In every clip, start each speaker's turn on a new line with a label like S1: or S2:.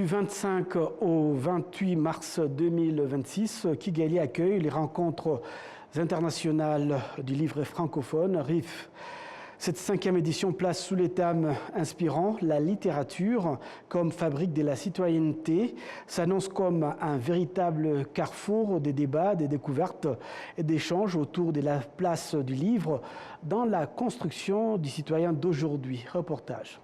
S1: Du 25 au 28 mars 2026, Kigali accueille les rencontres internationales du livre francophone RIF. Cette 5e édition place sous les thèmes inspirants la littérature comme fabrique de la citoyenneté, s'annonce comme un véritable carrefour des débats, des découvertes et d'échanges autour de la place du livre dans la construction du citoyen d'aujourd'hui. Reportage.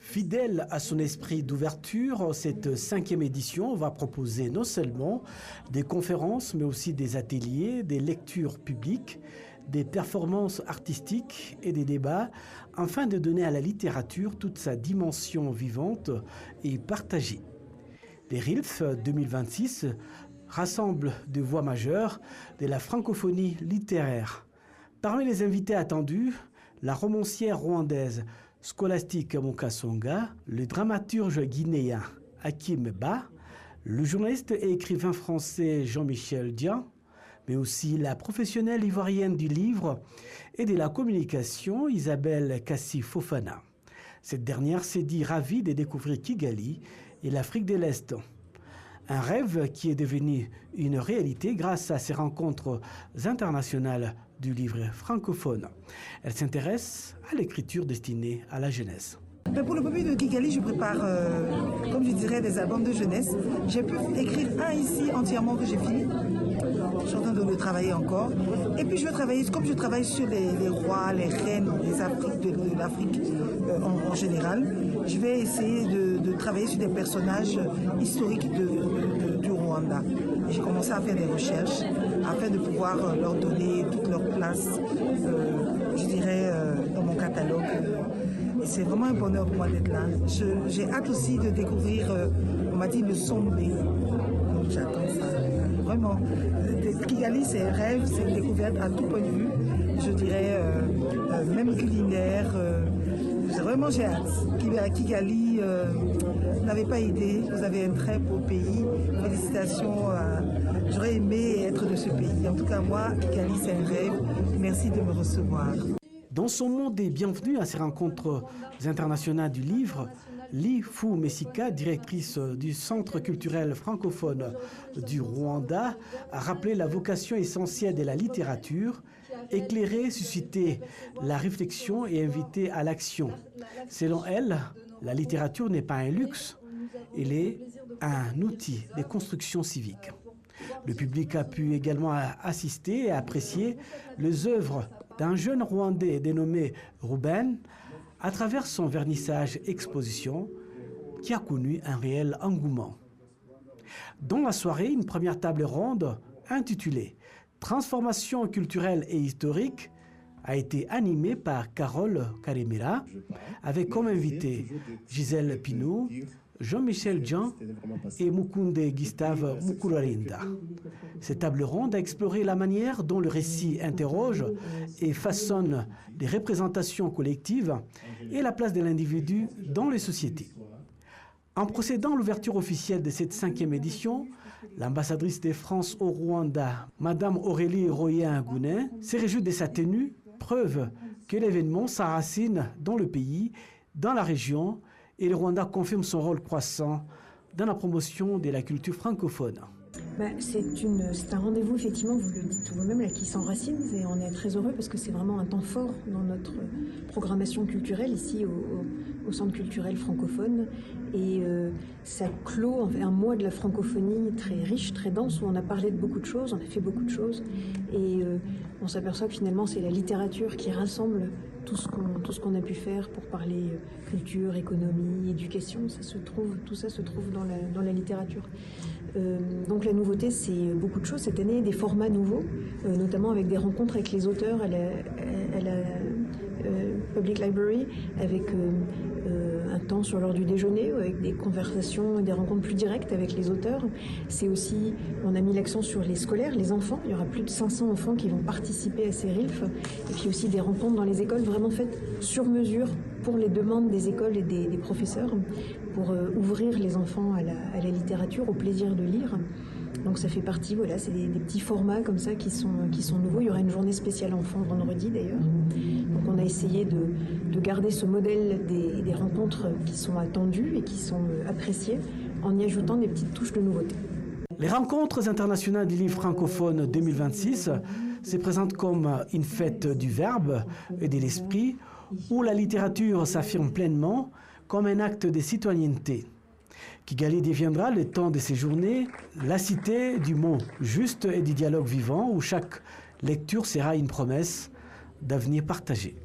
S1: Fidèle à son esprit d'ouverture, cette 5e édition va proposer non seulement des conférences, mais aussi des ateliers, des lectures publiques, des performances artistiques et des débats, afin de donner à la littérature toute sa dimension vivante et partagée. Les RILF 2026 rassemblent des voix majeures de la francophonie littéraire. Parmi les invités attendus, la romancière rwandaise Scholastique Mukasonga, le dramaturge guinéen Hakim Ba, le journaliste et écrivain français Jean-Michel Dian, mais aussi la professionnelle ivoirienne du livre et de la communication Isabelle Kassi Fofana. Cette dernière s'est dit ravie de découvrir Kigali et l'Afrique de l'Est. Un rêve qui est devenu une réalité grâce à ces rencontres internationales du livre francophone. Elle s'intéresse à l'écriture destinée à la jeunesse.
S2: Pour le public de Kigali, je prépare, comme je dirais, des albums de jeunesse. J'ai pu écrire un ici entièrement que j'ai fini. Je suis en train de le travailler encore. Et puis je vais travailler, comme je travaille sur les rois, les reines de l'Afrique en général, je vais essayer de travailler sur des personnages historiques du Rwanda. J'ai commencé à faire des recherches afin de pouvoir leur donner toute leur place, je dirais, dans mon catalogue. Et c'est vraiment un bonheur pour moi d'être là. J'ai hâte aussi de découvrir, on m'a dit, le Sombe. Donc j'attends ça. Vraiment. Kigali, c'est un rêve, c'est une découverte à tout point de vue. Je dirais, même culinaire. Vraiment, j'ai hâte. Kigali, vous n'avez pas idée. Vous avez un très beau pays. Félicitations. J'aurais aimé être de ce pays. En tout cas, moi, Kigali, c'est un rêve. Merci de me recevoir.
S1: Dans son monde des bienvenus à ces rencontres internationales du livre, Li Fu Messika, directrice du Centre culturel francophone du Rwanda, a rappelé la vocation essentielle de la littérature, éclairer, susciter la réflexion et inviter à l'action. Selon elle, la littérature n'est pas un luxe, elle est un outil de construction civique. Le public a pu également assister et apprécier les œuvres d'un jeune Rwandais dénommé Ruben à travers son vernissage exposition qui a connu un réel engouement. Dans la soirée, une première table ronde intitulée « Transformation culturelle et historique » a été animée par Carole Karemera avec comme invité Gisèle Pinou, Jean-Michel Dian et Mukunde Gustave Mukurarinda. Cette table ronde a exploré la manière dont le récit interroge et façonne les représentations collectives et la place de l'individu dans les sociétés. En procédant à l'ouverture officielle de cette 5e édition, l'ambassadrice de France au Rwanda, Madame Aurélie Royen-Gounin, s'est réjouie de sa tenue, preuve que l'événement s'enracine dans le pays, dans la région, et le Rwanda confirme son rôle croissant dans la promotion de la culture francophone.
S3: C'est un rendez-vous, effectivement, vous le dites vous-même, là, qui s'enracine, et on est très heureux parce que c'est vraiment un temps fort dans notre programmation culturelle ici au Centre culturel francophone. Et ça clôt un mois de la francophonie très riche, très dense, où on a parlé de beaucoup de choses, on a fait beaucoup de choses, et on s'aperçoit que finalement c'est la littérature qui rassemble tout ce qu'on a pu faire pour parler culture, économie, éducation. Tout ça se trouve dans la littérature. Donc la nouveauté, c'est beaucoup de choses cette année, des formats nouveaux, notamment avec des rencontres avec les auteurs à la Public Library, avec un temps sur l'heure du déjeuner, avec des conversations et des rencontres plus directes avec les auteurs. C'est aussi, on a mis l'accent sur les scolaires, les enfants. Il y aura plus de 500 enfants qui vont participer à ces RILF. Et puis aussi des rencontres dans les écoles vraiment faites sur mesure pour les demandes des écoles et des professeurs, pour ouvrir les enfants à la littérature, au plaisir de lire. Donc ça fait partie, voilà, c'est des petits formats comme ça qui sont nouveaux. Il y aura une journée spéciale enfants vendredi d'ailleurs. Donc on a essayé de garder ce modèle des rencontres qui sont attendues et qui sont appréciées en y ajoutant des petites touches de nouveauté.
S1: Les rencontres internationales du livre francophone 2026 se présentent comme une fête du verbe et de l'esprit où la littérature s'affirme pleinement comme un acte de citoyenneté. Kigali deviendra le temps de ces journées la cité du mot juste et du dialogue vivant où chaque lecture sera une promesse d'avenir partagé.